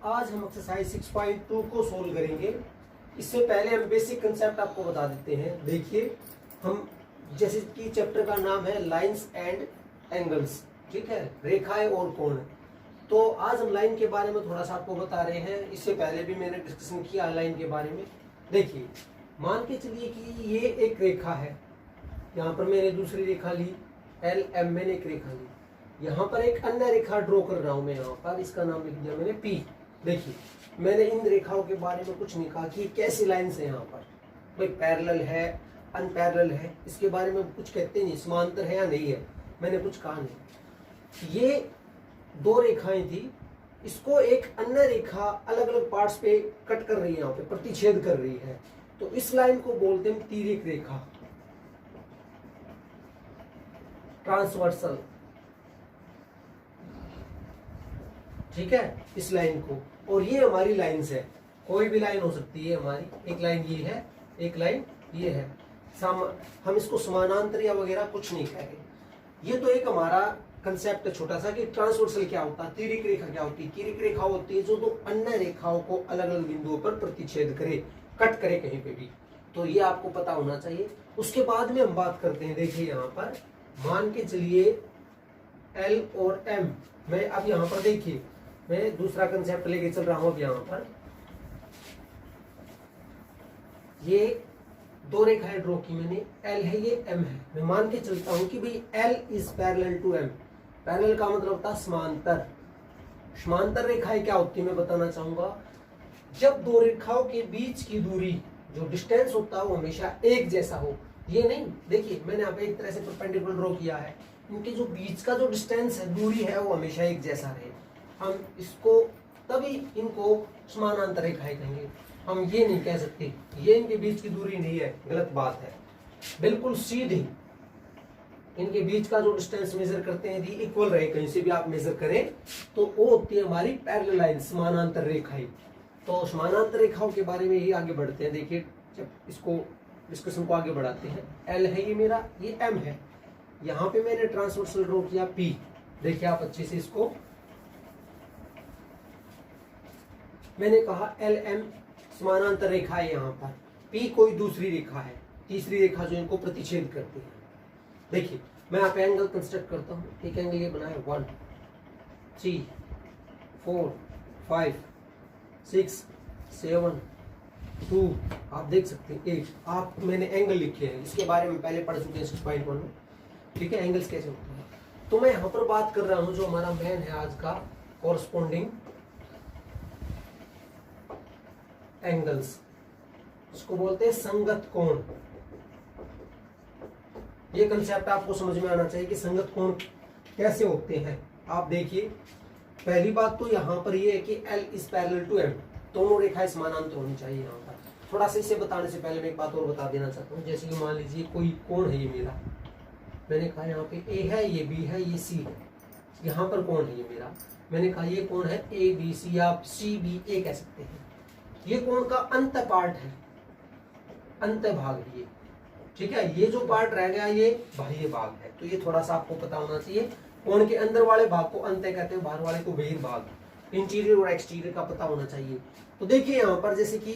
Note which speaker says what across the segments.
Speaker 1: आज हम एक्सरसाइज 6.2 को सोल्व करेंगे। इससे पहले हम बेसिक कंसेप्ट आपको बता देते हैं। देखिए, हम जैसे कि चैप्टर का नाम है लाइंस एंड एंगल्स, ठीक है, रेखाएं और कोण। तो आज हम लाइन के बारे में थोड़ा सा आपको बता रहे हैं। इससे पहले भी मैंने डिस्कशन किया लाइन के बारे में। देखिए, मान के चलिए कि ये एक रेखा है, यहाँ पर मैंने दूसरी रेखा ली, एल एम मैंने एक रेखा ली, यहाँ पर एक अन्य रेखा ड्रॉ कर रहा हूं मैं, यहाँ पर इसका नाम लिख दिया मैंने पी। देखिए, मैंने इन रेखाओं के बारे में कुछ नहीं कहा कि कैसी लाइंस है, यहाँ पर भाई पैरेलल है, अनपैरेलल है, इसके बारे में कुछ कहते नहीं, समांतर है या नहीं है, मैंने कुछ कहा नहीं। ये दो रेखाएं थी, इसको एक अन्य रेखा अलग अलग पार्ट्स पे कट कर रही है, यहाँ पे प्रतिच्छेद कर रही है। तो इस लाइन को बोलते हैं तिर्यक रेखा, ट्रांसवर्सल, ठीक है, इस लाइन को। और ये हमारी लाइंस है, कोई भी लाइन हो सकती है हमारी। एक लाइन ये है, एक लाइन ये है। हम इसको समानांतर या वगैरह कुछ नहीं कहेंगे। ये तो एक हमारा कंसेप्ट है छोटा सा कि ट्रांसवर्सल क्या होता है, तिर्यक रेखा क्या होती है। तिर्यक रेखा होती है जो दो अन्य रेखाओं को अलग अलग बिंदुओं पर प्रतिच्छेद करे, कट करे कहीं पे भी। तो ये आपको पता होना चाहिए। उसके बाद में हम बात करते हैं। देखिए, यहाँ पर मान के चलिए एल और एम, मैं अब यहाँ पर देखिए मैं दूसरा कंसेप्ट लेके चल रहा हूं। अब यहाँ पर ये दो रेखाएं ड्रॉ की मैंने, एल है, ये एम है। मैं मान के चलता हूं कि भाई L is parallel to M. Parallel का मतलब होता है समांतर। समांतर रेखाएं क्या होती है मैं बताना चाहूंगा। जब दो रेखाओं के बीच की दूरी, जो डिस्टेंस होता है, वो हमेशा एक जैसा हो। ये नहीं, देखिए मैंने यहाँ पे एक तरह से परपेंडिकुलर ड्रॉ किया है, इनके जो बीच का जो डिस्टेंस है, दूरी है, वो हमेशा एक जैसा रहे। हम इसको तभी इनको समानांतर रेखाएं कहेंगे। हम ये नहीं कह सकते ये इनके बीच की दूरी नहीं है, गलत बात है। बिल्कुल सीधी इनके बीच का जो डिस्टेंस मेजर करते हैं यदि इक्वल रहे, कहीं से भी आप मेजर करें, तो वो होती है हमारी पैरेलल लाइन, समानांतर रेखाएं। तो समानांतर रेखाओं के बारे में ही आगे बढ़ते हैं। देखिए, जब इसको डिस्कशन को आगे बढ़ाते हैं, एल है ये मेरा, ये एम है, यहाँ पे मैंने ट्रांसवर्सल ड्रॉ किया पी। देखिए आप अच्छे से इसको, मैंने कहा एल एम समानांतर रेखा है, यहाँ पर पी कोई दूसरी रेखा है, तीसरी रेखा जो इनको प्रतिच्छेद करती है। देखिए, मैं यहाँ पे एंगल कंस्ट्रक्ट करता हूँ। एक एंगल ये बनाया 1 3 4 5 6 7 2, आप देख सकते हैं 8। आप मैंने एंगल लिखे हैं, इसके बारे में पहले पढ़ चुके हैं 6.1 में, ठीक है, एंगल्स कैसे होते हैं। तो मैं यहाँ पर बात कर रहा हूँ जो हमारा मेन है आज का, कॉरस्पॉन्डिंग एंगल्स, इसको बोलते हैं संगत कोण। ये कंसेप्ट आपको समझ में आना चाहिए कि संगत कोण कैसे होते हैं। आप देखिए, पहली बात तो यहाँ पर ये है कि L is parallel to M, दोनों रेखाएं समानांतर होनी चाहिए। यहाँ पर थोड़ा सा इसे बताने से पहले मैं एक बात और बता देना चाहता हूँ। जैसे कि मान लीजिए कोई कोण है, ये मेरा, मैंने कहा यहाँ पे A है, ये B है, ये C है, यहाँ पर कोण है ये मेरा, मैंने कहा ये कोण है ABC, आप CBA कह सकते हैं। ये कोण का अंत पार्ट है, अंत भाग है ये, ठीक है। ये जो पार्ट रह गया ये बाह्य भाग है। तो ये थोड़ा सा आपको पता होना चाहिए। कोण के अंदर वाले भाग को अंत कहते हैं, बाहर वाले को बहिर्भाग। इंटीरियर और एक्सटीरियर का पता होना चाहिए। तो देखिए यहाँ पर जैसे कि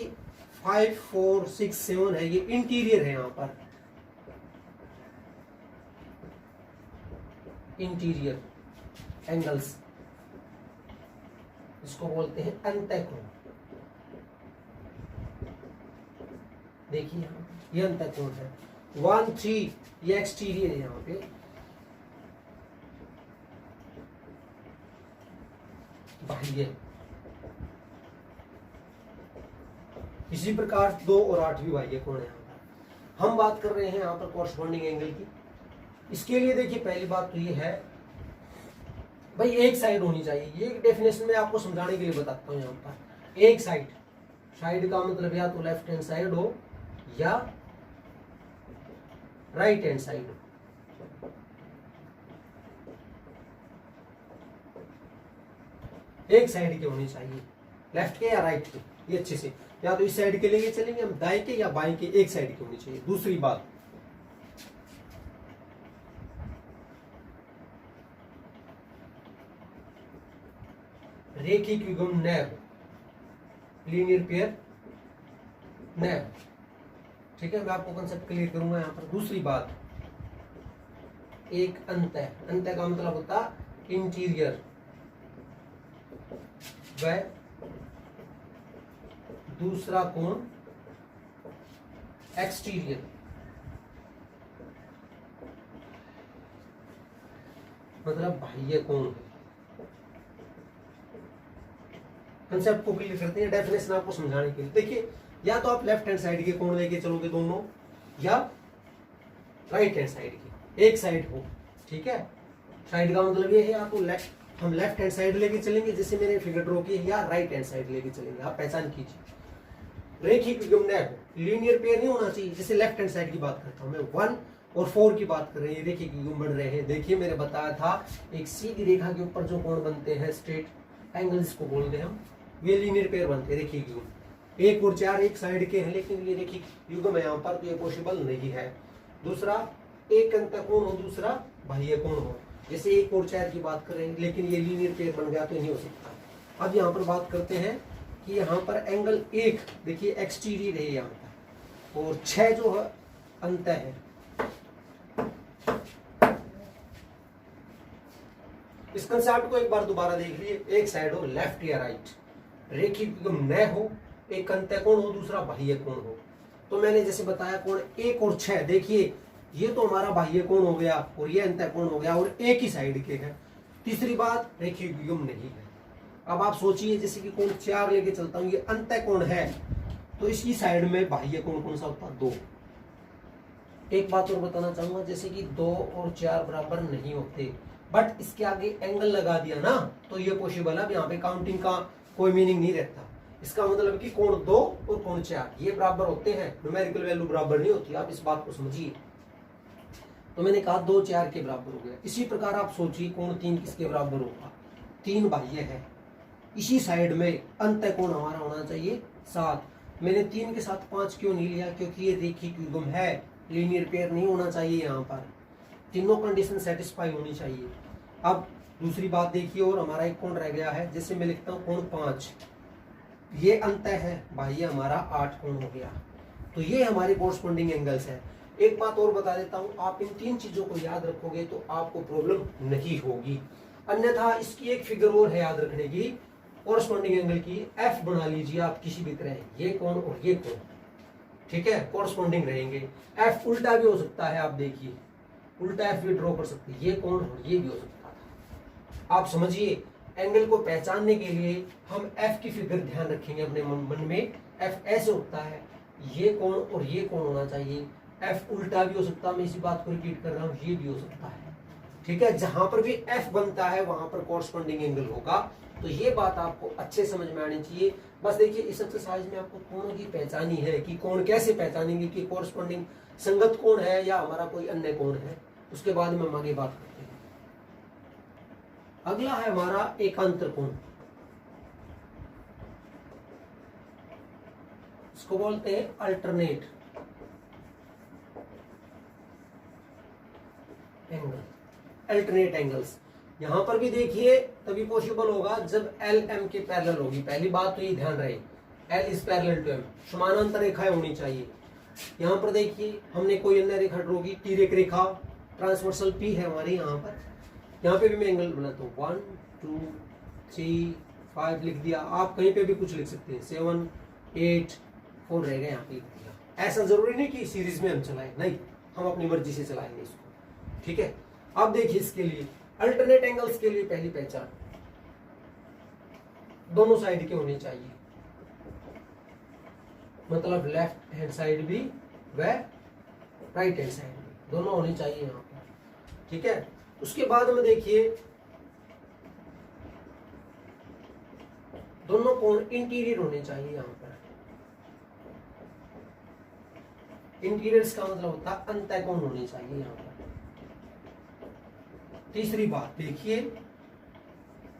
Speaker 1: 5 4 6 7 है, ये इंटीरियर है। यहाँ पर इंटीरियर एंगल्स, इसको बोलते हैं अंतःकोण। देखिए ये अंतःकोण है। 1 3 ये एक्सटीरियर है, यहाँ पे बाह्य। इसी प्रकार 2 और 8 भी बाह्य कोण है। यहाँ पर हम बात कर रहे हैं यहाँ पर कॉरस्पॉन्डिंग एंगल की। इसके लिए देखिए, पहली बात तो ये है भाई एक साइड होनी चाहिए। ये डेफिनेशन में आपको समझाने के लिए बताता हूँ। यहाँ पर एक साइड, साइड का मतलब या तो लेफ्ट हैंड साइड हो या राइट हैंड साइड हो। एक साइड की होनी चाहिए, लेफ्ट के या राइट के। ये अच्छे से, या तो इस साइड के लेके चलेंगे हम, दाएं के या बाएं के, एक साइड की होनी चाहिए। दूसरी बात, रेखिक विगुण नैव, लीनियर पेयर न हो। ठीक है, मैं आपको कंसेप्ट क्लियर करूंगा यहाँ पर। दूसरी बात, एक अंतः, अंतः का मतलब होता इंटीरियर व दूसरा कोण एक्सटीरियर। मतलब बाह्य कोण। कंसेप्ट को क्लियर करते हैं, डेफिनेशन आपको समझाने के लिए। देखिए, या तो आप लेफ्ट हैंड साइड के कोण लेके चलोगे दोनों, या राइट हैंड साइड की, एक साइड हो। ठीक है, साइड का मतलब ये है, या तो हम लेफ्ट हैंड साइड लेके चलेंगे जैसे मैंने फिगर ड्रॉ की, या राइट हैंड साइड लेके चलेंगे। आप पहचान कीजिए। रेखिक युग्म न हो, लीनियर पेयर नहीं होना चाहिए। जैसे लेफ्ट हैंड साइड की बात करता हूं मैं, 1 और 4 की बात कर रहे हैं, रेखिक युग्म बन रहे हैं। देखिए, मैंने बताया था एक सीधी रेखा के ऊपर जो कोण बनते हैं, स्ट्रेट एंगल्स को बोलते हैं हम, वे लीनियर पेयर बनते हैं, रेखिक युग्म। 1 और 4 एक साइड के हैं, लेकिन ये रेखिक युग्म है यहाँ पर, तो ये पॉसिबल नहीं है। दूसरा, एक अंतः कोण हो, दूसरा बाह्य कोण हो। जैसे 1 और 4 की बात करें, लेकिन ये लीनियर पेयर बन गया तो नहीं हो सकता। अब यहाँ पर बात करते हैं कि यहाँ पर एंगल 1 देखिए एक्सटीरियर है यहाँ पर, और 6 जो है अंतः है। इस कंसेप्ट को एक बार दोबारा देख लिए। एक साइड हो लेफ्ट या राइट, रेखिक युग्म न हो, एक अंतः कोण हो, दूसरा बाह्य कोण हो। तो मैंने जैसे बताया, कोण 1 और 6, देखिए ये तो हमारा बाह्य कोण हो गया और ये अंतः कोण हो गया, और एक ही साइड के है। तीसरी बात, रेखिक युग्म नहीं है। अब आप सोचिए, जैसे कि कोण 4 लेके चलता हूं, ये अंतः कोण है, तो इसी साइड में बाह्य कोण कौन सा होता है? 2। एक बात और बताना चाहूंगा, जैसे कि 2 और 4 बराबर नहीं होते, बट इसके आगे एंगल लगा दिया ना, तो ये पॉसिबल है। अब यहाँ पे काउंटिंग का कोई मीनिंग नहीं रहता। इसका मतलब कि कोण 2 और कोण 4 ये बराबर होते हैं, न्यूमेरिकल वैल्यू बराबर नहीं होती। आप इस बात को समझिए। तो मैंने कहा 2 4 के बराबर हो गया। इसी प्रकार आप सोचिए, कोण 3 किसके बराबर होगा? 3 बाह्य है, इसी साइड में अंतः कोण हमारा होना चाहिए 7। मैंने 3 के साथ 5 क्यों नहीं लिया? क्योंकि ये रेखिक युग्म है, लीनियर पेयर नहीं होना चाहिए। यहाँ पर तीनों कंडीशन सेटिस्फाई होनी चाहिए। अब दूसरी बात देखिए, और हमारा एक कोण रह गया है, जैसे मैं लिखता हूँ कोण 5, ये अंतः है, बाह्य हमारा 8 कोण हो गया। तो ये हमारे कोरस्पॉन्डिंग एंगल्स है। एक बात और बता देता हूँ, आप इन 3 चीजों को याद रखोगे तो आपको प्रॉब्लम नहीं होगी। अन्यथा इसकी एक फिगर और है याद रखने की, कोरस्पॉन्डिंग एंगल की। एफ बना लीजिए आप किसी भी तरह, ये कोण और ये कोण, ठीक है, कोरस्पॉन्डिंग रहेंगे। एफ उल्टा भी हो सकता है, आप देखिए उल्टा एफ भी ड्रॉ कर सकते हैं, ये कोण और ये भी हो सकता था। आप समझिए, एंगल को पहचानने के लिए हम एफ की फिगर ध्यान रखेंगे अपने मन में। एफ ऐसे होता है, ये कोण और ये कोण होना चाहिए। एफ उल्टा भी हो सकता है, मैं इसी बात को रिपीट कर रहा हूँ, ये भी हो सकता है। ठीक है, जहां पर भी एफ बनता है वहां पर कोरस्पॉन्डिंग एंगल होगा। तो ये बात आपको अच्छे समझ में आनी चाहिए। बस देखिए, इस एक्सरसाइज में आपको कोणों की पहचानी है कि कोण कैसे पहचानेंगे कि कोरस्पॉन्डिंग संगत कोण है या हमारा कोई अन्य कोण है। उसके बाद में हम आगे बात करते हैं। अगला है हमारा एकांतर कोण, इसको बोलते हैं अल्टरनेट एंगल, अल्टरनेट एंगल्स। यहां पर भी देखिए तभी पॉसिबल होगा जब एल एम के पैरेलल होगी। पहली बात तो ये ध्यान रहे, L is parallel to M, समानांतर रेखाएं होनी चाहिए। यहां पर देखिए हमने कोई अन्य रेखा ड्रॉ की, तिर्यक रेखा, ट्रांसवर्सल पी है हमारी यहाँ पर। यहाँ पे भी मैं एंगल बनाता हूँ, 1 2 3 5 लिख दिया। आप कहीं पे भी कुछ लिख सकते हैं, 7 8 4 रहेगा, यहाँ पे लिख दिया। ऐसा जरूरी नहीं कि सीरीज में हम चलाएं, नहीं, हम अपनी मर्जी से चलाएंगे इसको। ठीक है, अब देखिए इसके लिए अल्टरनेट एंगल्स के लिए पहली पहचान, दोनों साइड के होने चाहिए, मतलब लेफ्ट हैंड साइड भी व राइट हैंड साइड भी, दोनों होनी चाहिए यहाँ पर। ठीक है, उसके बाद में देखिए दोनों कोण इंटीरियर होने चाहिए। यहाँ पर इंटीरियर्स का मतलब होता है अंतः कोण होने चाहिए यहाँ पर। तीसरी बात देखिए,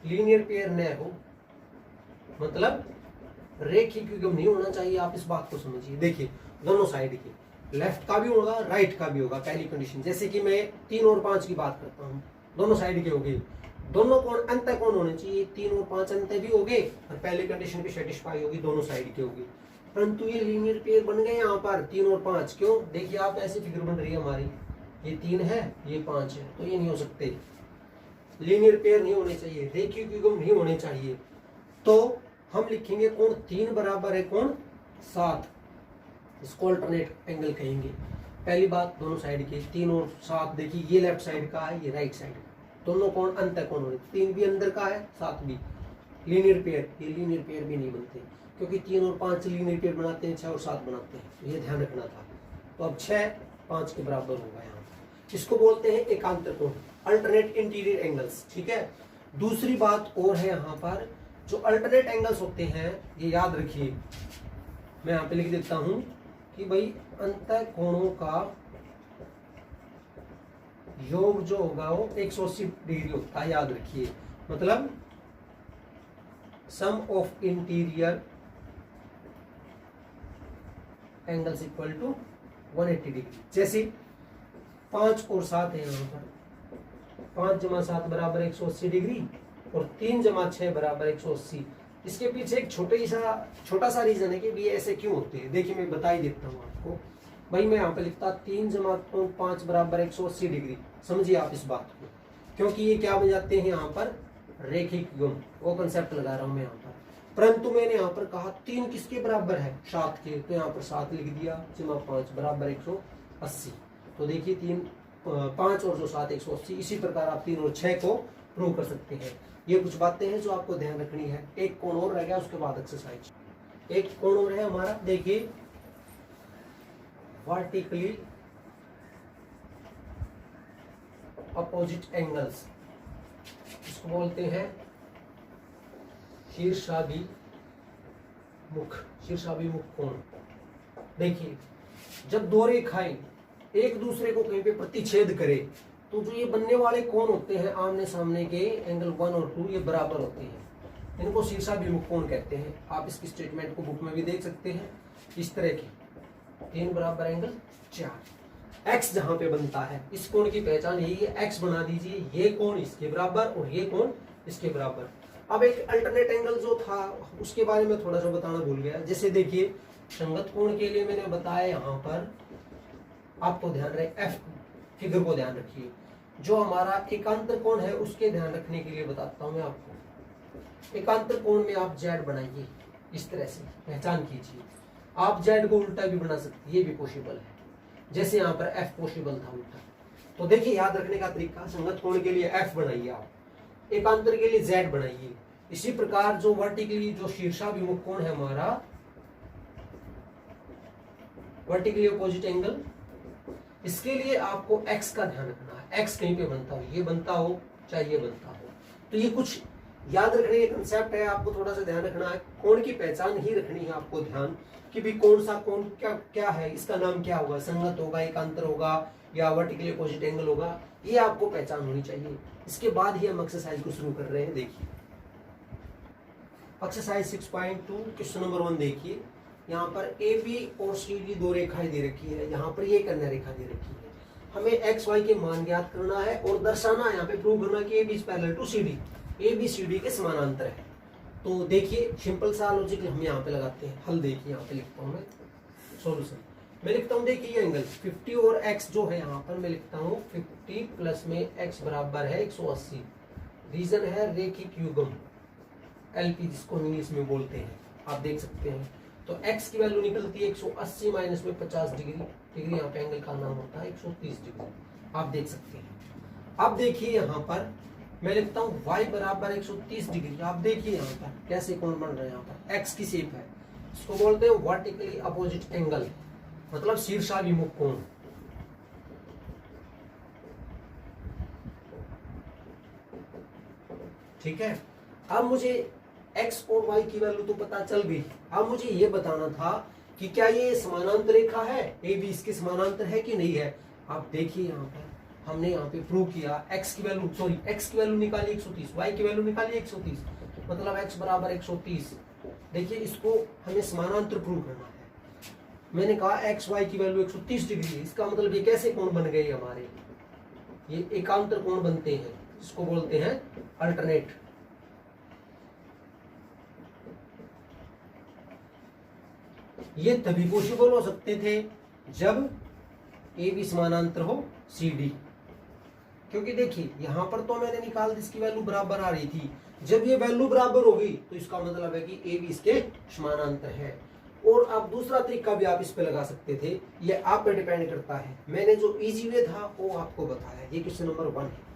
Speaker 1: लीनियर पेयर न हो, मतलब रेखिक युग्म नहीं होना चाहिए। आप इस बात को समझिए। देखिए दोनों साइड की, लेफ्ट का भी होगा राइट का भी होगा, पहली कंडीशन। जैसे कि मैं 3 और 5 की बात करता हूँ, दोनों साइड के हो गए, दोनों कोण अंतः कोण होने चाहिए, 3 और 5 अंतः भी हो गए और पहले कंडीशन भी सेटिस्फाई होगी, दोनों साइड के होगी। परंतु ये लीनियर पेयर बन गए यहाँ पर 3 और 5। क्यों? देखिए आप ऐसी फिगर बन रही है हमारी, ये 3 है ये 5 है, तो ये नहीं हो सकते, लीनियर पेयर नहीं होने चाहिए, रेखिक युग्म नहीं होने चाहिए। तो हम लिखेंगे कोण 3 बराबर है कोण 7, इसको अल्टरनेट एंगल कहेंगे। पहली बात दोनों साइड के 3 और 7, देखिए ये लेफ्ट साइड का है ये राइट साइड, दोनों कोण अंतर कोण होने, 3 भी अंदर का है 7 भी। लीनियर पेयर, ये लीनियर पेयर भी नहीं बनते क्योंकि 3 और 5 लीनियर पेयर बनाते हैं, 6 और 7 बनाते हैं, तो ये ध्यान रखना था। तो अब 6 5 के बराबर होगा यहाँ, इसको बोलते हैं एकांतर कोण, अल्टरनेट इंटीरियर एंगल्स। ठीक है। दूसरी बात और है यहाँ पर, जो अल्टरनेट एंगल्स होते हैं ये याद रखिए, मैं यहाँ पे लिख देता हूं कि भाई अंतः कोणों का योग जो होगा वो 180 डिग्री होता है, याद रखिए। मतलब sum of interior angles equal to 180 degree. जैसे 5 और 7 है यहाँ पर, 5 जमा 7 बराबर 180 डिग्री और 3 जमा 6 बराबर 180। इसके पीछे एक छोटा सा रीजन है कि भी ऐसे क्यों होते हैं। देखिए मैं बता ही देता हूँ आपको। भाई मैं यहाँ पे लिखता 3 जमा 5 बराबर 180 डिग्री, समझिए आप इस बात को, क्योंकि ये क्या बन जाते हैं यहाँ पर रेखिक युग्म, वो कंसेप्ट लगा रहा हूँ मैं यहाँ पर। परंतु मैंने यहाँ पर कहा 3 किसके बराबर है, 7 के, तो यहाँ पर 7 लिख दिया, जमा 5 बराबर 180। तो देखिए 3 5 और जो 7 180। इसी प्रकार आप 3 और 6 को प्रूव कर सकते हैं। ये कुछ बातें हैं जो आपको ध्यान रखनी है। एक कोण और रह गया, उसके बाद एक्सरसाइज। एक कोण और है हमारा, देखिए वर्टिकली अपोजिट एंगल्स, इसको बोलते हैं शीर्षाभिमुख कोण। देखिए जब दो रेखाएं एक दूसरे को कहीं पे प्रतिच्छेद करे तो जो ये बनने वाले कोण होते हैं आमने सामने के, एंगल 1 और 2 ये बराबर होते हैं, इनको शीर्षाभिमुख कोण कहते हैं। आप इसकी स्टेटमेंट को बुक में भी देख सकते हैं इस तरह की, 3 बराबर एंगल 4। एक्स जहां पे बनता है इस कोण की पहचान यही है, एक्स बना दीजिए, ये कोण इसके बराबर और ये कोण इसके बराबर। अब एक अल्टरनेट एंगल जो था उसके बारे में थोड़ा सा बताना भूल गया। जैसे देखिए संगत कोण के लिए मैंने बताया, यहाँ पर आपको ध्यान रहे एफ फिगर को ध्यान रखिए। जो हमारा एकांतर कोण है उसके ध्यान रखने के लिए बताता हूं मैं आपको। एकांतर कोण में आप जेड बनाइए, इस तरह से पहचान कीजिए। आप जेड को उल्टा भी बना सकते, ये भी पॉसिबल है, जैसे यहाँ पर एफ पॉसिबल था उल्टा। तो देखिए याद रखने का तरीका, संगत कोण के लिए एफ बनाइए आप, एकांतर के लिए जेड बनाइए। इसी प्रकार जो वर्टिकली जो शीर्षाभिमुख कोण है हमारा, वर्टिकली अपोजिट एंगल, इसके लिए आपको एक्स का ध्यान रखना है। एक्स कहीं पे बनता हो, ये बनता हो चाहे ये बनता हो, तो ये कुछ याद रखने का कंसेप्ट है, आपको थोड़ा सा ध्यान रखना है। कोण की पहचान ही रखनी है आपको ध्यान कि भी कौन सा कोण क्या क्या है, इसका नाम क्या होगा, संगत होगा, एकांतर होगा या वर्टिकली अपोजिट एंगल होगा, ये आपको पहचान होनी चाहिए। इसके बाद ही हम एक्सरसाइज को शुरू कर रहे हैं। देखिए एक्सरसाइज 6.2 क्वेश्चन नंबर 1 देखिए। यहाँ पर ए बी और सी डी दो रेखाएं दे रखी है, यहाँ पर ये कन्या रेखा दे रखी है। हमें एक्स वाई के मान ज्ञात करना है और दर्शाना, यहाँ पे प्रूव करना कि A B is parallel to C D, A B C D के समानांतर है। तो देखिए सिंपल सा लॉजिक हम यहाँ पे लगाते हैं। हल देखिए यहाँ पे लिखता हूँ मैं, सॉल्यूशन मैं लिखता हूँ। देखिए ये एंगल 50 और x जो है यहाँ पर मैं लिखता हूँ 50 प्लस में x बराबर है 180। रीजन है रेखिक युग्म, एलपी जिसको इंग्लिश में बोलते हैं, आप देख सकते हैं। तो x की वैल्यू निकलती है 180 माइनस में 50 डिग्री, यहाँ पे एंगल का नाम होता है 130 डिग्री, आप देख सकते हैं। अब देखिए यहाँ पर मैं लिखता हूँ y बराबर 130 डिग्री। आप देखिए यहाँ पर कैसे कोण बन रहे हैं, यहाँ पर x की शेप है, इसको बोलते हैं वर्टिकली अपोजिट एंगल, मतलब शीर्षाभिमुख कोण। ठीक है। अब मुझे x और y की वैल्यू तो पता चल गई। अब मुझे ये बताना था कि क्या ये समानांतर रेखा है, ए बी इसके समानांतर है कि नहीं है। आप देखिए यहाँ पर हमने यहाँ पे प्रूव किया, x की वैल्यू निकाली 130, y की वैल्यू निकाली 130, मतलब x बराबर 130। देखिए इसको हमें समानांतर प्रूव करना है। मैंने कहा एक्स वाई की वैल्यू 130 डिग्री है, इसका मतलब ये कैसे कोण बन गए हमारे, ये एकांतर कोण बनते हैं। जिसको बोलते हैं अल्टरनेट। ये तभी पॉसिबल हो सकते थे जब ए बी समानांतर हो सी डी, क्योंकि देखिए यहां पर तो मैंने निकाल दी इसकी वैल्यू बराबर आ रही थी, जब ये वैल्यू बराबर होगी तो इसका मतलब है कि ए बी इसके समानांतर है। और अब दूसरा तरीका भी आप इस पे लगा सकते थे, ये आप पे डिपेंड करता है। मैंने जो इजी वे था वो आपको बताया। ये क्वेश्चन नंबर 1 है।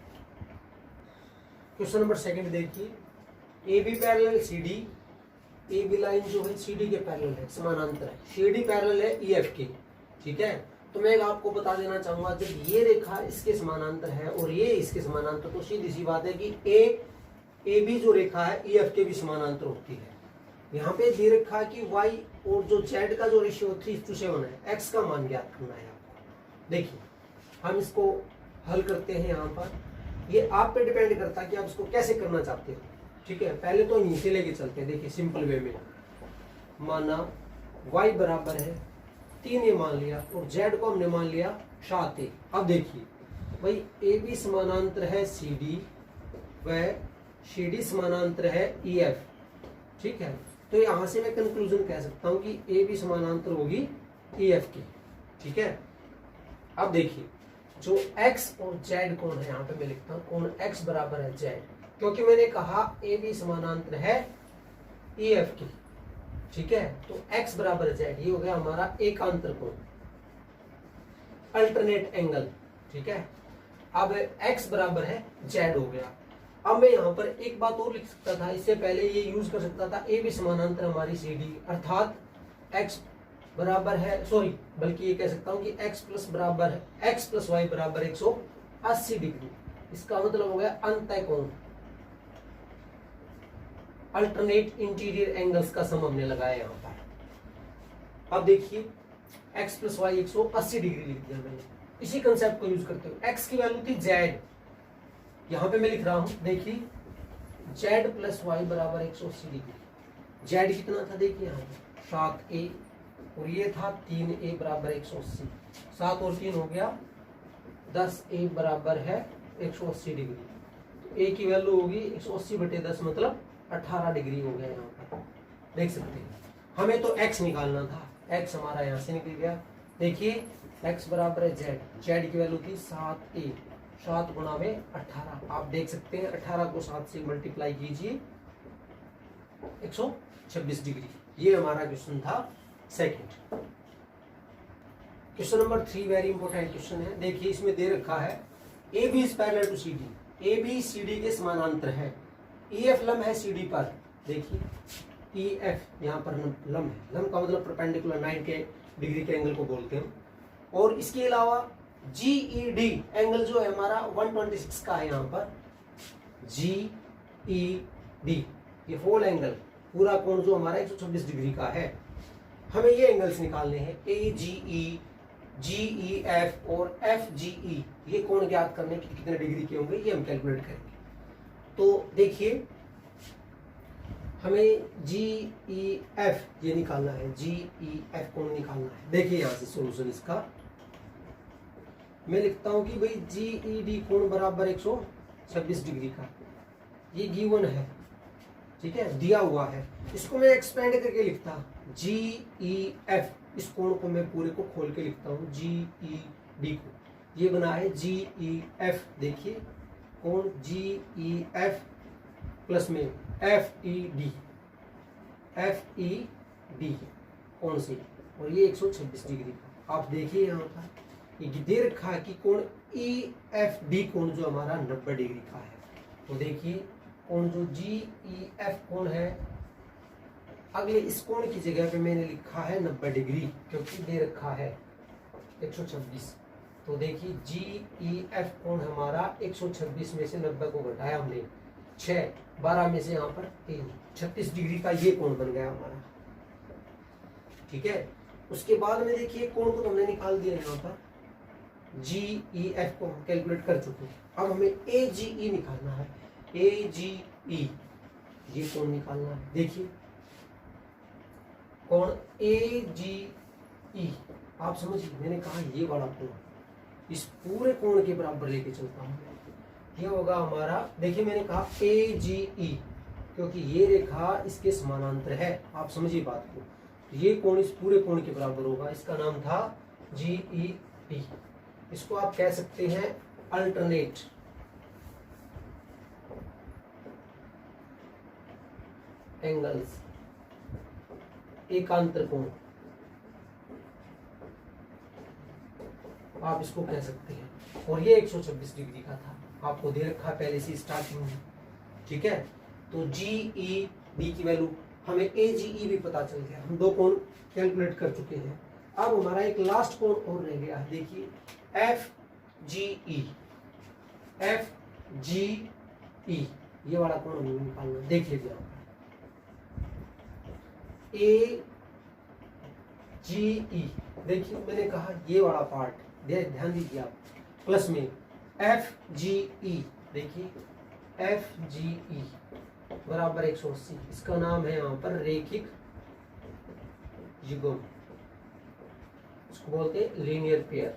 Speaker 1: क्वेश्चन नंबर 2 देखिए, A B parallel C D, A B line जो है सी डी के पैरेलल है, समानांतर है, सी डी पैरेलल है ई एफ के। ठीक है, तो मैं आपको बता देना चाहूंगा जब ये रेखा इसके समानांतर है और ये इसके समानांतर, तो सीधी सी बात है कि ए बी जो रेखा है ई एफ के भी समानांतर होती है। यहाँ पे दे रखा है कि y और जो z का जो रेशियो 3:7 है, x का मान ज्ञात करना है आपको। देखिए हम इसको हल करते हैं। यहाँ पर ये आप पे डिपेंड करता है कि आप इसको कैसे करना चाहते हो। ठीक है, पहले तो नीचे लेके चलते हैं। देखिए सिंपल वे में माना y बराबर है 3 ये मान लिया और z को हमने मान लिया 7a। अब देखिए भाई ए बी समानांतर है सी डी व सी डी समानांतर है ई एफ। ठीक है, तो यहां से मैं कंक्लूजन कह सकता हूं कि ए बी समानांतर होगी ई एफ की। ठीक है, अब देखिए जो x और z कोण है, यहाँ पे मैं लिखता हूँ कोण x बराबर है z, क्योंकि मैंने कहा ए बी समानांतर है ई एफ की। ठीक है, तो x बराबर है z, ये हो गया हमारा एकांतर कोण, अल्टरनेट एंगल। ठीक है, अब x बराबर है z हो गया। अब मैं यहाँ पर एक बात और लिख सकता था, इससे पहले ये यूज कर सकता था ए बी समानांतर हमारी सी डी, अर्थात x बराबर है, सॉरी बल्कि ये कह सकता हूँ कि x प्लस y बराबर 180 डिग्री। इसका मतलब हो गया अंतः कोण, अल्टरनेट इंटीरियर एंगल्स का सम हमने लगाया यहाँ पर। अब देखिए x प्लस y 180 डिग्री लिख दिया मैंने, इसी कंसेप्ट को यूज करते हुए। x की वैल्यू थी z, यहाँ पे मैं लिख रहा हूं देखिए z प्लस वाई बराबर 180 डिग्री। z कितना था देखिए यहाँ पे 7a और ये था 3a बराबर 180। 7 और 3 हो गया 10a बराबर है 180 डिग्री। तो a की वैल्यू होगी 180/10 मतलब 18 डिग्री हो गया। यहाँ पर देख सकते हैं, हमें तो x निकालना था, x हमारा यहाँ से निकल गया। देखिए x बराबर है z की वैल्यू थी 7a, 7 गुणा में 18। आप देख सकते हैं 18 को 7 से मल्टीप्लाई कीजिए 126 डिग्री। ये हमारा क्वेश्चन था second. Question number 3 very important question है। देखिए इसमें दे रखा है A B is parallel to C D, A B C D के समानांतर है, ई एफ लंब है सी डी पर। देखिए ई एफ यहाँ पर लंब है, लंब का मतलब परपेंडिकुलर 90 डिग्री के एंगल को बोलते हैं। और इसके अलावा GED एंगल जो है हमारा 126 का है। यहाँ पर GED ये होल एंगल, पूरा कोण जो हमारा 126 डिग्री का है। हमें ये एंगल्स निकालने हैं AGE, GEF और FGE। ये कोण ज्ञात करने के कितने डिग्री के होंगे ये हम कैलकुलेट करेंगे। तो देखिए हमें GEF ये निकालना है, GEF कोण निकालना है। देखिए यहाँ से सोल्यूशन इसका मैं लिखता हूं कि भाई GED कोण बराबर 126 डिग्री का, ये गिवन है। ठीक है, दिया हुआ है। इसको मैं एक्सपेंड करके लिखता GEF, इस कोण को मैं पूरे को खोल के लिखता हूं GED को, ये बना है GEF। देखिए कोण GEF प्लस में FED कोण से, और ये 126 डिग्री का। आप देखिए यहाँ पर दे रखा है कि कोण EFD कोण जो हमारा 90 डिग्री का है। तो देखिए कोण जो GEF कोण है, अगले इस कोण की जगह पे मैंने लिखा है 90 डिग्री, क्योंकि दे रखा है 126। तो देखिए GEF कोण हमारा 126 में से 90 को घटाया हमने 6, 12 में से यहाँ पर 3, 36 डिग्री का ये कोण बन गया हमारा। ठीक है, उसके बाद में देखिए कोण को हमने निकाल दिया। यहाँ पर GEF को हम कैलकुलेट कर चुके हैं। अब हमें AGE निकालना है, AGE ये कोण निकालना है। देखिए कोण AGE, आप समझिए मैंने कहा ये वाला कोण, इस पूरे कोण के बराबर लेके चलता हूँ। ये होगा हमारा, देखिए मैंने कहा AGE, क्योंकि ये रेखा इसके समानांतर है, आप समझिए बात को। तो ये कोण इस पूरे कोण के बराबर होगा, इसका नाम था GEP। इसको आप कह सकते हैं अल्टरनेट एंगल्स, एकांतर कोण आप इसको कह सकते हैं। और ये 126 डिग्री का था, आपको दे रखा पहले से स्टार्टिंग में, ठीक है। तो GEB की वैल्यू, हमें AGE भी पता चल गया, हम 2 कोण कैलकुलेट कर चुके हैं। अब हमारा एक लास्ट कोण और रह गया है, देखिए FGE, FGE ये वाला कोण हमें निकालना, देख लीजिए आप। AGE, देखिए मैंने कहा ये वाला पार्ट ध्यान दीजिए आप, प्लस में FGE, देखिए FGE बराबर 180, इसका नाम है यहाँ पर रेखिक युग्म, इसको बोलते हैं लीनियर पेयर।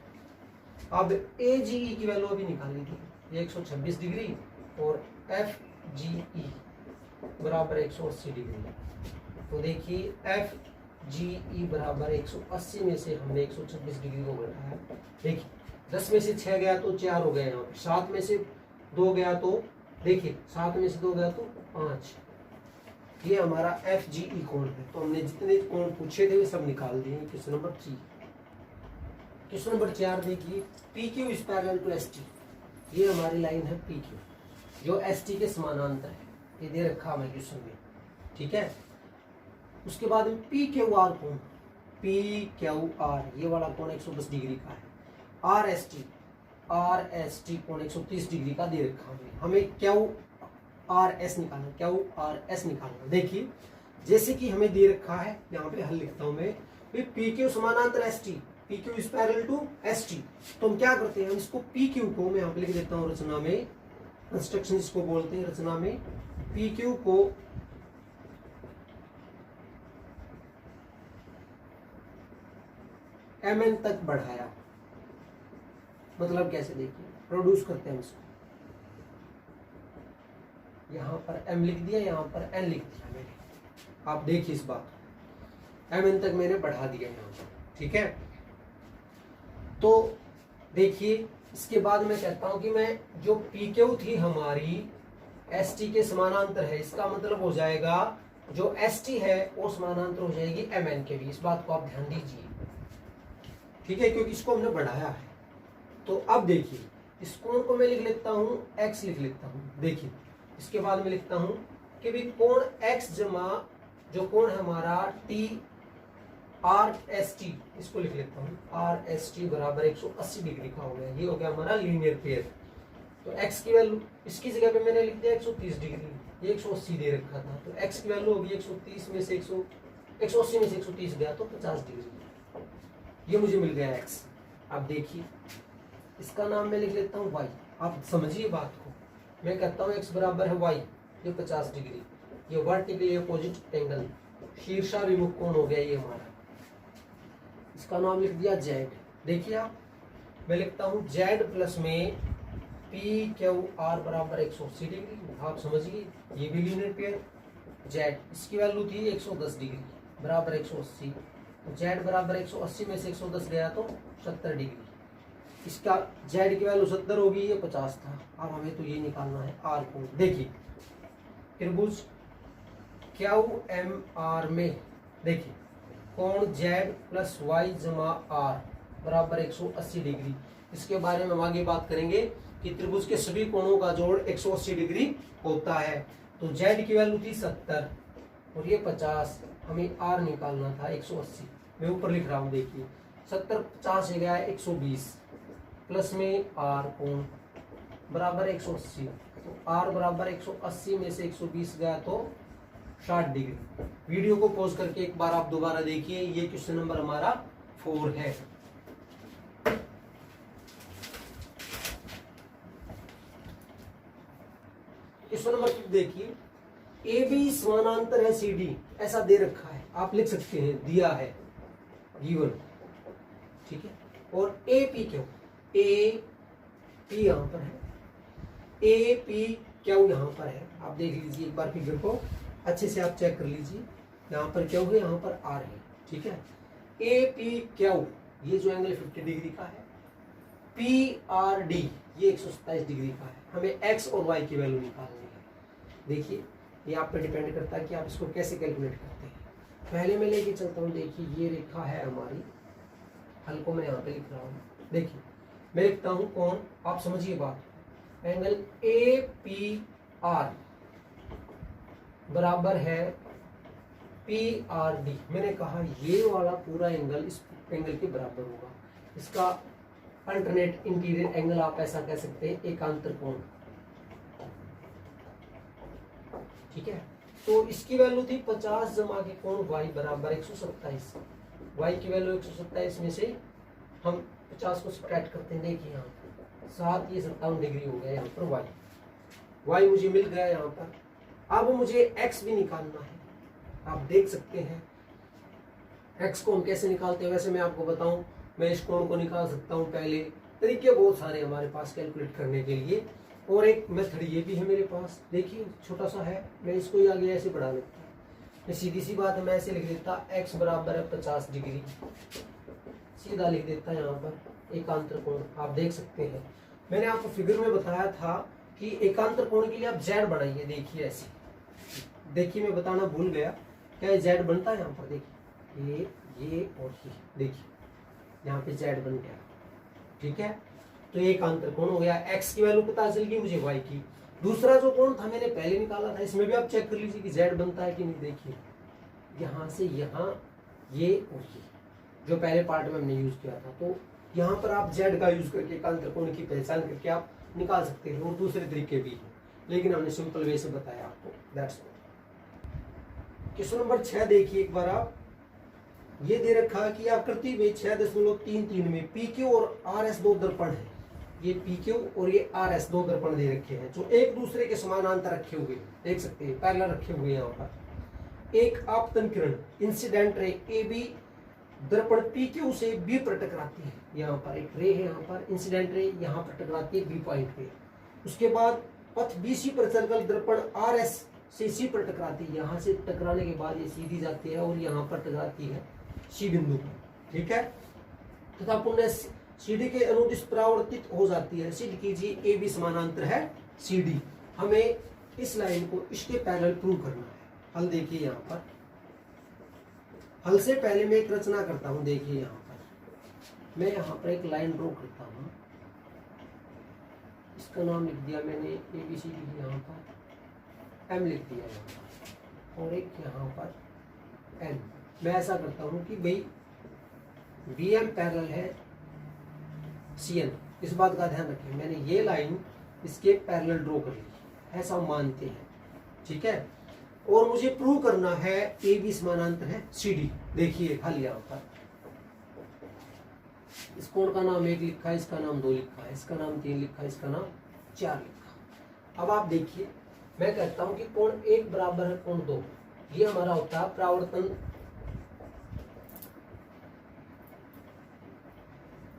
Speaker 1: अब AGE की वैल्यू अभी निकाल लीजिए, 126 डिग्री और FGE बराबर 180 डिग्री। तो देखिए FGE बराबर 180 में से हमने 126 डिग्री को घटाया, देखिए 10 में से 6 गया तो 4 हो गया, यहाँ पे 7 में से 2 गया तो देखिए 7 में से 2 गया तो 5, ये हमारा FGE कोण है। तो हमने जितने कोण पूछे थे वे सब निकाल दिए। क्वेश्चन नंबर 3, क्वेश्चन नंबर 4 देखिए, PQ is parallel to ST, ये हमारी लाइन है PQ जो ST के समानांतर है, ये दे रखा हमें क्वेश्चन में, ठीक है। उसके बाद में PQR कोण, PQR ये वाला कोण 110 डिग्री का है। RST कोण 130 डिग्री का दे रखा है, हमें QRS निकालना। देखिए जैसे कि हमें दे रखा है, यहाँ पे हल लिखता हूं मैं, PQ समानांतर ST, PQ is parallel to ST। तो हम क्या करते हैं, हम इसको PQ को मैं यहाँ पे लिख देता हूँ रचना में, कंस्ट्रक्शन इसको बोलते हैं रचना में, PQ को MN तक बढ़ाया, मतलब कैसे, देखिए प्रोड्यूस करते हैं इसको, यहां पर M लिख दिया, यहां पर N लिख दिया मैंने, आप देखिए इस बात को, MN तक मैंने बढ़ा दिया यहां पर, ठीक है। तो देखिए इसके बाद मैं कहता हूं कि मैं जो PQ थी हमारी ST के समानांतर है, इसका मतलब हो जाएगा जो ST है वो समानांतर हो जाएगी MN के भी, इस बात को आप ध्यान दीजिए, ठीक है, क्योंकि इसको हमने बढ़ाया है। तो अब देखिए इस कोण को मैं लिख लेता हूं X लिख लेता हूं, देखिए इसके बाद में लिखता हूं कि भी कोण X जमा जो कोण हमारा RST, इसको लिख लेता हूं RST बराबर 180 डिग्री का हो गया, ये हो गया हमारा लीनियर पेयर। तो X की वैल्यू इसकी जगह पे मैंने लिख दिया 130 डिग्री, ये 180 दे रखा था, तो X की वैल्यू होगी 130 में से 180 में से 130 गया तो 50 डिग्री, ये मुझे मिल गया X। अब देखिए इसका नाम मैं लिख लेता हूँ Y, आप समझिए बात को, मैं कहता हूँ X बराबर है Y, ये 50 डिग्री, ये वर्टिकली अपोजिट एंगल, शीर्षाभिमुख कोण हो गया ये हमारा, इसका नाम लिख दिया Z। देखिए आप, मैं लिखता हूँ Z प्लस में PQR बराबर 180 डिग्री, आप समझिए ये भी लीनियर पेयर। Z इसकी वैल्यू थी 110 डिग्री बराबर 180, Z बराबर 180 में से 110 गया तो 70 डिग्री, इसका Z की वैल्यू 70 होगी, ये 50 था। अब हमें तो ये निकालना है R कोण। देखिए त्रिभुज QMR में देखिए कोण Z प्लस Y जमा R बराबर 180 डिग्री, इसके बारे में हम आगे बात करेंगे कि त्रिभुज के सभी कोणों का जोड़ 180 डिग्री होता है। तो Z की वैल्यू थी 70 और ये 50, हमें R निकालना था 180, मैं ऊपर लिख रहा हूँ, देखिए 70 50 से गया 120 प्लस में R कोण बराबर 180, तो R बराबर 180 में से 120 गया तो 60 डिग्री। वीडियो को पॉज करके एक बार आप दोबारा देखिए, ये क्वेश्चन नंबर हमारा 4 है। क्वेश्चन नंबर 2 देखिए, AB समानांतर है CD, ऐसा दे रखा है, आप लिख सकते हैं दिया है गिवन, ठीक है। और AP क्यों, AP यहाँ पर है, ए पी क्यू यहाँ पर है, आप देख लीजिए एक बार फिगर को अच्छे से आप चेक कर लीजिए। यहाँ पर क्यू है, यहाँ पर आर है, ठीक है। ए पी क्यू ये जो एंगल 50 डिग्री का है, पी आर डी ये 127 डिग्री का है। हमें एक्स और वाई की वैल्यू निकालनी है। देखिए ये आप पे डिपेंड करता है कि आप इसको कैसे कैलकुलेट करते हैं। पहले मैं लेके चलता हूँ, देखिए ये रेखा है हमारी, हल को मैं यहाँ पे लिख रहा हूँ। देखिए मैं लिखता हूँ कौन, आप समझिए बात, एंगल ए पी आर बराबर है पी आर डी। मैंने कहा ये वाला पूरा एंगल इस एंगल के बराबर होगा। इसका अल्टरनेट इंटीरियर एंगल आप ऐसा कह सकते हैं, एकांतर कोण, ठीक है। तो इसकी वैल्यू थी 50 जमा के कोण y बराबर 127। y की वैल्यू 127 में से हम 50 को सब्ट्रैक्ट करते हैं। देखिए यहाँ 7 ये 57 डिग्री हो गया यहाँ पर y मुझे मिल गया यहाँ पर। अब मुझे x भी निकालना है। आप देख सकते हैं x को हम कैसे निकालते हैं। वैसे मैं आपको बताऊं, मैं इस कोण को निकाल सकता हूं। पहले तरीके बहुत सारे हमारे पास कैलकुलेट करने के लिए, और एक मेथड ये भी है मेरे पास। देखिए छोटा सा है, मैं इसको ही आगे ऐसे बढ़ा लेता हूँ। मैं सीधी सी बात है, मैं ऐसे लिख देता x बराबर है 50 डिग्री, सीधा लिख देता यहाँ पर एकांतर कोण। आप देख सकते हैं मैंने आपको फिगर में बताया था कि एकांतर कोण के लिए आप z बनाइए। देखिए ऐसे, देखिए मैं बताना भूल गया, क्या z बनता है यहाँ पर। देखिए ये और ये, देखिए यहाँ पे z बन गया, ठीक है। तो ये एकांतर कोण हो गया। x की वैल्यू पता चल गई मुझे, y की। दूसरा जो कोण था मैंने पहले निकाला था, इसमें भी आप चेक कर लीजिए कि z बनता है कि नहीं। देखिए यहाँ से यहाँ ये और ये जो पहले पार्ट में हमने यूज किया था, तो यहाँ पर आप z का यूज करके एकांतर कोण की पहचान करके आप निकाल सकते हैं। और दूसरे तरीके भी हैं, लेकिन हमने सिंपल वे से बताया आपको। That's all. क्वेश्चन नंबर 6 देखिए एक बार आप, ये दे रखा है कि आकृति में 6.33 में PQ और RS दो दर्पण है। ये PQ और ये RS दो दर्पण दे रखे हैं जो एक दूसरे के समानांतर रखे हुए, देख सकते हैं पैरेलल रखे हुए यहाँ पर। एक आपतन किरण इंसिडेंट रे AB दर्पण PQ से B पर टकराती है। यहाँ पर एक रे है, यहाँ पर इंसिडेंट रे यहाँ पर टकराती है B पॉइंट पे। उसके बाद पथ BC पर सर्कल दर्पण RS से C पर टकराती है। यहाँ से टकराने के बाद ये सीधी जाती है और यहाँ पर टकराती है C बिंदु पर, ठीक है। तथा पुनः CD के अनुदिश परावर्तित हो जाती है। सिद्ध कीजिए AB समानांतर है CD। हमें इस लाइन को इसके पैरेलल प्रूव करना है। हल देखिए यहाँ पर, हल से पहले मैं एक रचना करता हूँ। देखिए यहाँ पर मैं यहाँ पर एक लाइन ड्रॉ करता हूँ, इसका नाम लिख दिया मैंने ABCD, यहाँ पर M लिख दिया यहाँ पर, और एक यहाँ पर N। मैं ऐसा करता हूँ कि भाई BM पैरेलल है CN। इस बात का ध्यान रखें, मैंने ये लाइन इसके पैरेलल ड्रॉ कर ली, ऐसा मानते हैं, ठीक है। और मुझे प्रूव करना है AB समानांतर है CD। देखिए हल यहाँ पर, इस कोण का नाम 1 लिखा है, इसका नाम 2 लिखा है, इसका नाम 3 लिखा है, इसका नाम 4 लिखा। अब आप देखिए मैं कहता हूं कि कोण 1 बराबर है कोण 2। ये हमारा होता है परावर्तन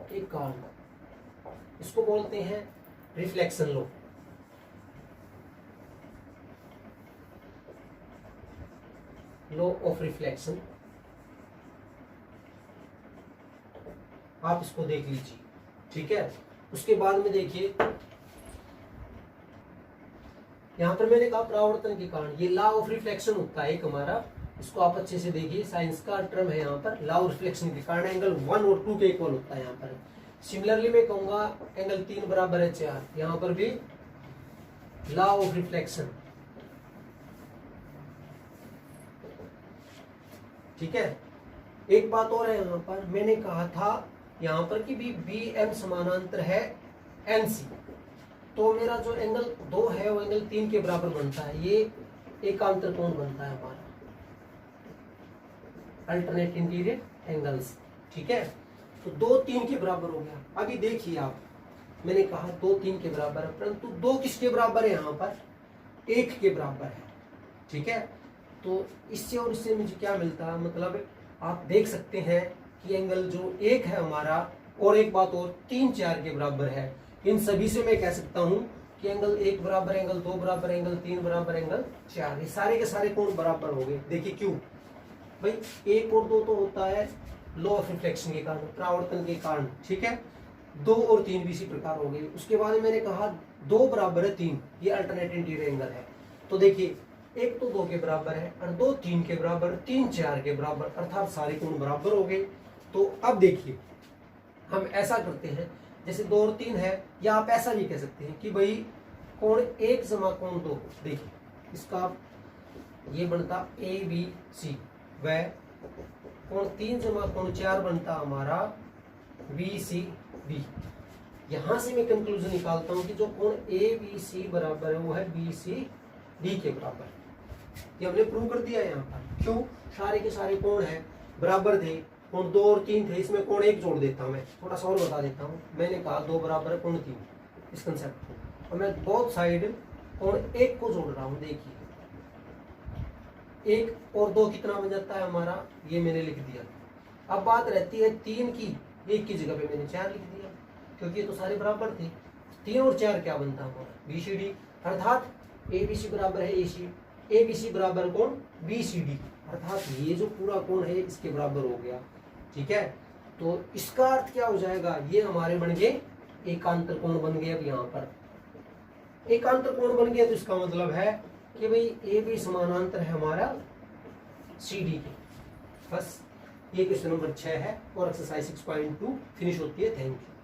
Speaker 1: एक कारण, इसको बोलते हैं reflection law. Law of reflection, आप इसको देख लीजिए, ठीक है। उसके बाद में देखिए यहां पर मैंने कहा परावर्तन के कारण, ये लॉ ऑफ रिफ्लेक्शन होता है एक हमारा, इसको आप अच्छे से देखिए, साइंस का टर्म है यहाँ पर। लॉ ऑफ रिफ्लेक्शन के कारण एंगल 1 और 2 के इक्वल होता है यहाँ पर। सिमिलरली मैं कहूंगा एंगल 3 बराबर है 4, यहाँ पर भी लॉ ऑफ रिफ्लेक्शन, ठीक है। एक बात और है यहाँ पर, मैंने कहा था यहाँ पर कि भी BM समानांतर है NC, तो मेरा जो एंगल 2 है वो एंगल 3 के बराबर बनता है। ये एकांतर कोण बनता है हमारा, अल्टरनेट इंटीरियर एंगल्स, ठीक है। तो 2 3 के बराबर हो गया। अभी देखिए आप, मैंने कहा 2 3 के बराबर है, परंतु 2 किसके बराबर है, यहाँ पर 1 के बराबर है, ठीक है। तो इससे और इससे मुझे क्या मिलता है, मतलब आप देख सकते हैं कि एंगल जो 1 है हमारा, और एक बात और 3 4 के बराबर है। इन सभी से मैं कह सकता हूं कि कि एंगल 1 बराबर एंगल 2 बराबर एंगल 3 बराबर एंगल 4, ये सारे के सारे कोण बराबर हो गए। देखिए क्यों भाई, 1 और 2 तो होता है लॉ ऑफ रिफ्लेक्शन के कारण, परावर्तन के कारण, ठीक है। 2 और 3 भी इसी प्रकार हो गए। उसके बाद मैंने कहा 2 बराबर है 3, ये अल्टरनेट इंटीरियर एंगल है। तो देखिए 1 तो 2 के बराबर है और 2 3 के बराबर, 3 4 के बराबर, अर्थात सारे कोण बराबर हो गए। तो अब देखिए हम ऐसा करते हैं, जैसे 2 और 3 है, या आप ऐसा भी कह सकते हैं कि भाई कोण 1 जमा कोण 2, देखिए इसका ये बनता ABC, वह कोण 3 जमा कोण 4 बनता हमारा BCD। यहां से मैं कंक्लूजन निकालता हूं कि जो कोण ABC बराबर है वो है BCD के बराबर। ये हमने प्रूव कर दिया यहाँ पर। क्यों? सारे के सारे कोण है बराबर थे, कोण 2 और 3 थे, इसमें कोण 1 जोड़ देता हूं। मैं थोड़ा सा और बता देता हूँ। मैंने कहा 2 बराबर है कोण 3, इस कंसेप्ट को, और मैं बोथ साइड कोण 1 को जोड़ रहा हूँ। देखिए 1 और 2 कितना बन जाता है हमारा, ये मैंने लिख दिया। अब बात रहती है 3 की, 1 की जगह पे मैंने 4 लिख दिया, क्योंकि ये तो सारे बराबर थे। 3 और 4 क्या बनता है हमारा BCD, अर्थात ABC बराबर है AC, ABC बराबर कोण BCD, अर्थात ये जो पूरा कोण है इसके बराबर हो गया, ठीक है। तो इसका अर्थ क्या हो जाएगा, ये हमारे बन गए एकांतर कोण बन गए। अब यहाँ पर एकांतर कोण बन गया, तो इसका मतलब है कि भाई AB समानांतर है हमारा CD के। बस ये क्वेश्चन नंबर 6 है और एक्सरसाइज 6.2 फिनिश होती है। Thank you.